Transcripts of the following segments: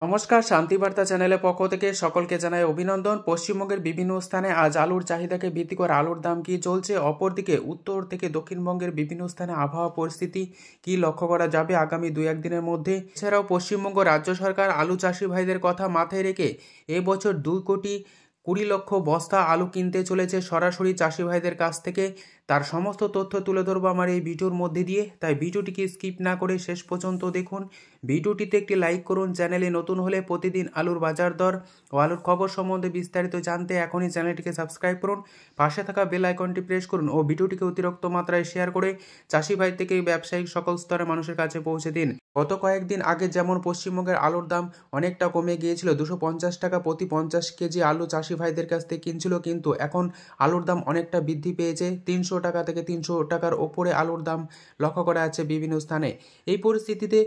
নমস্কার, শান্তিবার্তা চ্যানেলের পক্ষ থেকে সকলকে জানাই অভিনন্দন। পশ্চিমবঙ্গের বিভিন্ন স্থানে আজ আলুর চাহিদাকে ভিত্তি করে আলুর দাম কী চলছে, অপরদিকে উত্তর থেকে দক্ষিণবঙ্গের বিভিন্ন স্থানে আবহাওয়া পরিস্থিতি কী লক্ষ্য করা যাবে আগামী 2-1 দিনের মধ্যে। এছাড়াও পশ্চিমবঙ্গ রাজ্য সরকার আলু চাষি ভাইদের কথা মাথায় রেখে এবছর 2,20,00,000 বস্তা আলু কিনতে চলেছে সরাসরি চাষি ভাইদের কাছ থেকে। তার সমস্ত তথ্য তুলে ধরবো আমার এই ভিডিওর মধ্যে দিয়ে, তাই ভিডিওটিকে স্কিপ না করে শেষ পর্যন্ত দেখুন। ভিডিওটিতে একটি লাইক করুন। চ্যানেলে নতুন হলে প্রতিদিন আলুর বাজার দর ও আলুর খবর সম্বন্ধে বিস্তারিত জানতে এখনই চ্যানেলটিকে সাবস্ক্রাইব করুন, পাশে থাকা বেল আইকনটি প্রেস করুন ও ভিডিওটিকে অতিরিক্ত মাত্রায় শেয়ার করে চাষি ভাই থেকে ব্যবসায়িক সকল স্তরের মানুষের কাছে পৌঁছে দিন। গত কয়েকদিন আগে যেমন পশ্চিমবঙ্গের আলুর দাম অনেকটা কমে গিয়েছিল, 250 টাকা প্রতি 50 কেজি আলু চাষি ভাইদের কাছ থেকে কিনছিল, কিন্তু এখন আলুর দাম অনেকটা বৃদ্ধি পেয়েছে। 300 টাকা থেকে 300 টাকার ওপরে আলুর দাম লক্ষ্য করা যাচ্ছে বিভিন্ন স্থানে। এই পরিস্থিতিতে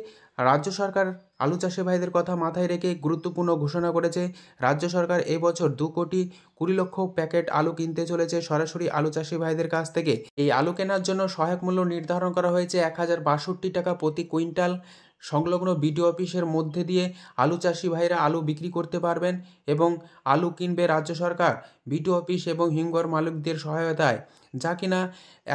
রাজ্য সরকার আলু চাষি ভাইদের কথা মাথায় রেখে গুরুত্বপূর্ণ ঘোষণা করেছে। রাজ্য সরকার এবছর 2,20,00,000 প্যাকেট আলু কিনতে চলেছে সরাসরি আলু চাষি ভাইদের কাছ থেকে। এই আলু কেনার জন্য সহায়ক মূল্য নির্ধারণ করা হয়েছে 1062 টাকা প্রতি কুইন্টাল। সংলগ্ন বিডিও অফিসের মধ্যে দিয়ে আলু চাষি ভাইরা আলু বিক্রি করতে পারবেন এবং আলু কিনবে রাজ্য সরকার বিডিও অফিস এবং হিমঘর মালিকদের সহায়তায়, যা কিনা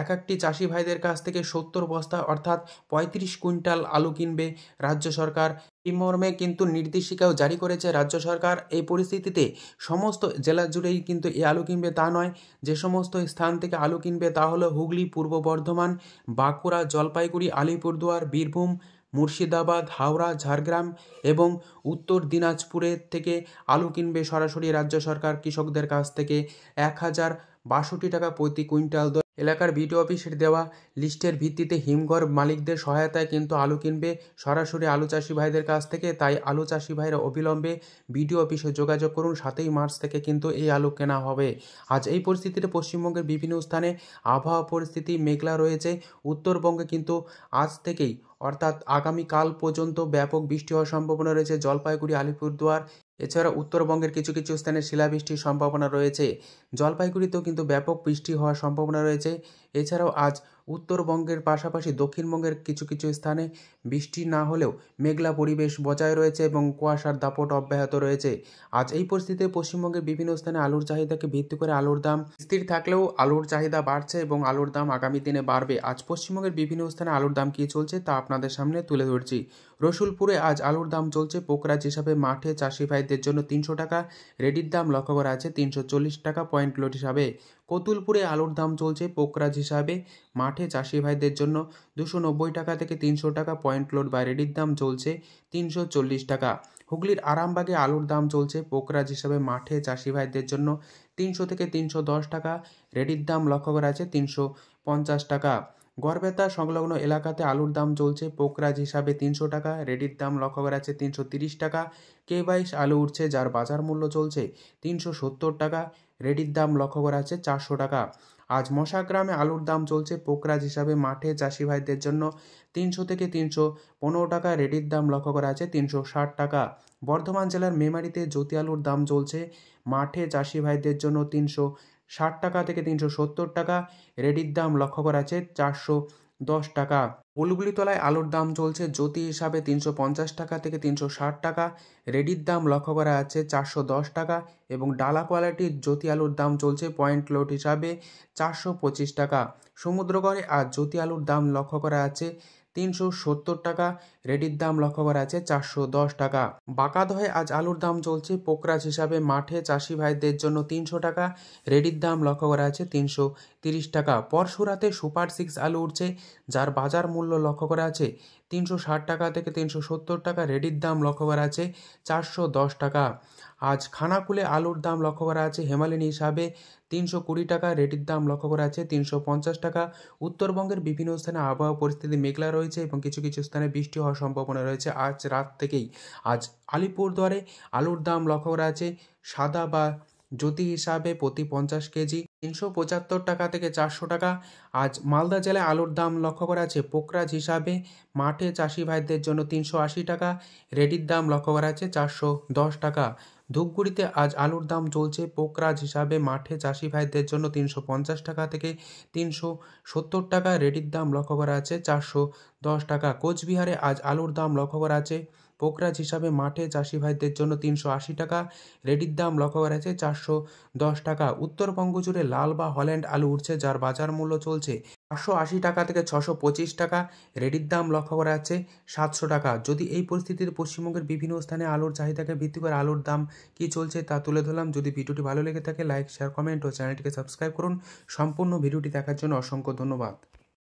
একটি চাষি ভাইদের কাছ থেকে 70 বস্তা অর্থাৎ 35 কুইন্টাল আলু কিনবে রাজ্য সরকার। এই মর্মে কিন্তু নির্দেশিকাও জারি করেছে রাজ্য সরকার। এই পরিস্থিতিতে সমস্ত জেলা জুড়েই কিন্তু এই আলু কিনবে তা নয়, যে সমস্ত স্থান থেকে আলু কিনবে তা হলো হুগলি, পূর্ব বর্ধমান, বাঁকুড়া, জলপাইগুড়ি, আলিপুরদুয়ার, বীরভূম, মুর্শিদাবাদ, হাওড়া, ঝাড়গ্রাম এবং উত্তর দিনাজপুরের থেকে আলু কিনবে সরাসরি রাজ্য সরকার কৃষকদের কাছ থেকে 1062 টাকা প্রতি কুইন্টাল। এলাকার বিডিও অফিসের দেওয়া লিস্টের ভিত্তিতে হিমঘর মালিকদের সহায়তায় কিন্তু আলু কিনবে সরাসরি আলু চাষি ভাইদের কাছ থেকে। তাই আলু চাষি ভাইরা অবিলম্বে বিডিও অফিসে যোগাযোগ করুন। 7ই মার্চ থেকে কিন্তু এই আলু কেনা হবে। আজ এই পরিস্থিতিতে পশ্চিমবঙ্গের বিভিন্ন স্থানে আবহাওয়া পরিস্থিতি মেঘলা রয়েছে। উত্তরবঙ্গে কিন্তু আজ থেকেই অর্থাৎ আগামীকাল পর্যন্ত ব্যাপক বৃষ্টি হওয়ার সম্ভাবনা রয়েছে জলপাইগুড়ি, আলিপুরদুয়ার। এছাড়া উত্তরবঙ্গের কিছু কিছু স্থানে শিলাবৃষ্টির সম্ভাবনা রয়েছে। জলপাইগুড়িতেও কিন্তু ব্যাপক বৃষ্টি হওয়ার সম্ভাবনা রয়েছে। এছাড়াও আজ উত্তরবঙ্গের পাশাপাশি দক্ষিণবঙ্গের কিছু কিছু স্থানে বৃষ্টি না হলেও মেঘলা পরিবেশ বজায় রয়েছে এবং কুয়াশার দাপট অব্যাহত রয়েছে। আজ এই পরিস্থিতিতে পশ্চিমবঙ্গের বিভিন্ন স্থানে আলুর চাহিদাকে ভিত্তি করে আলুর দাম স্থির থাকলেও আলুর চাহিদা বাড়ছে এবং আলুর দাম আগামী দিনে বাড়বে। আজ পশ্চিমবঙ্গের বিভিন্ন স্থানে আলুর দাম কী চলছে তা আপনাদের সামনে তুলে ধরছি। রসুলপুরে আজ আলুর দাম চলছে পোকরাজ হিসাবে মাঠে চাষি ভাইদের জন্য 300 টাকা, রেডির দাম লক্ষ্য করা আছে 340 টাকা পয়েন্ট লোড হিসাবে। কতুলপুরে আলুর দাম চলছে পোকরাজ হিসাবে মাঠে চাষি ভাইদের জন্য 290 টাকা থেকে 300 টাকা পয়েন্ট লোড বা রেডির দাম চলছে 340 টাকা। হুগলির আরামবাগে আলুর দাম চলছে পোকরাজ হিসাবে মাঠে চাষি ভাইদের জন্য 300 থেকে 310 টাকা, রেডির দাম লক্ষ্য করা আছে 350 টাকা। গড়বেতা সংলগ্ন এলাকাতে আলুর দাম চলছে পোকরাজ হিসাবে 300 টাকা, রেডির দাম লক্ষ্য করা আছে 330 টাকা। K22 আলু উঠছে যার বাজার মূল্য চলছে 370 টাকা, রেডির দাম লক্ষ্য করা আছে 400 টাকা। আজ মশাগ্রামে আলুর দাম চলছে পোকরাজ হিসাবে মাঠে চাষি ভাইদের জন্য 300 থেকে 315 টাকা, রেডির দাম লক্ষ্য করা আছে 360 টাকা। বর্ধমান জেলার মেমারিতে জ্যোতি আলুর দাম চলছে মাঠে চাষি ভাইদের জন্য 360 টাকা থেকে 370 টাকা, রেডির দাম লক্ষ্য করা আছে 410 টাকা। বুলবুলিতলায় আলুর দাম চলছে জ্যোতি হিসাবে 350 টাকা থেকে 360 টাকা, রেডির দাম লক্ষ্য করা আছে 410 টাকা এবং ডালা কোয়ালিটির জ্যোতি আলুর দাম চলছে পয়েন্ট লোড হিসাবে 425 টাকা। সমুদ্রগড়ে আজ জ্যোতি আলুর দাম লক্ষ্য করা আছে 370 টাকা, রেডির দাম লক্ষ্য করা আছে 410 টাকা। বাঁকাদহে আজ আলুর দাম চলছে পোকরাজ হিসাবে মাঠে চাষি ভাইদের জন্য 300 টাকা, রেডির দাম লক্ষ্য করা আছে 330 টাকা। পরশুরাতে সুপার 6 আলু উঠছে যার বাজার মূল্য লক্ষ্য করা আছে 360 টাকা থেকে 370 টাকা, রেডির দাম লক্ষ্য করা আছে 410 টাকা। আজ খানাকুলে আলুর দাম লক্ষ্য করা আছে হেমালিনী হিসাবে 320 টাকা, রেডির দাম লক্ষ্য করা আছে 350 টাকা। উত্তরবঙ্গের বিভিন্ন স্থানে আবহাওয়া পরিস্থিতি মেঘলা রয়েছে এবং কিছু কিছু স্থানে বৃষ্টি হওয়ার সম্ভাবনা রয়েছে আজ রাত থেকেই। আজ আলিপুরদুয়ারে আলুর দাম লক্ষ্য করা আছে সাদা বা জ্যোতি হিসাবে প্রতি 50 কেজি 375 টাকা থেকে 400 টাকা। আজ মালদা জেলায় আলুর দাম লক্ষ্য করা আছে পোকরাজ হিসাবে মাঠে চাষি ভাইদের জন্য 380 টাকা, রেডির দাম লক্ষ্য করা আছে 410 টাকা। ধূপগুড়িতে আজ আলুর দাম চলছে পোকরাজ হিসাবে মাঠে চাষি ভাইদের জন্য 350 টাকা থেকে 370 টাকা, রেডির দাম লক্ষ্য করা আছে 410 টাকা। কোচবিহারে আজ আলুর দাম লক্ষ্য করা আছে পোকরাজ হিসাবে মাঠে চাষি ভাইদের জন্য 380 টাকা, রেডির দাম লক্ষ্য করা যাচ্ছে 410 টাকা। উত্তরবঙ্গ জুড়ে লাল বা হল্যান্ড আলু উঠছে, যার বাজার মূল্য চলছে 580 টাকা থেকে 625 টাকা, রেডির দাম লক্ষ্য করা যাচ্ছে 700 টাকা। যদি এই পরিস্থিতিতে পশ্চিমবঙ্গের বিভিন্ন স্থানে আলুর চাহিদাকে ভিত্তি করে আলুর দাম কী চলছে তা তুলে ধরলাম। যদি ভিডিওটি ভালো লেগে থাকে লাইক, শেয়ার, কমেন্ট ও চ্যানেলটিকে সাবস্ক্রাইব করুন। সম্পূর্ণ ভিডিওটি দেখার জন্য অসংখ্য ধন্যবাদ।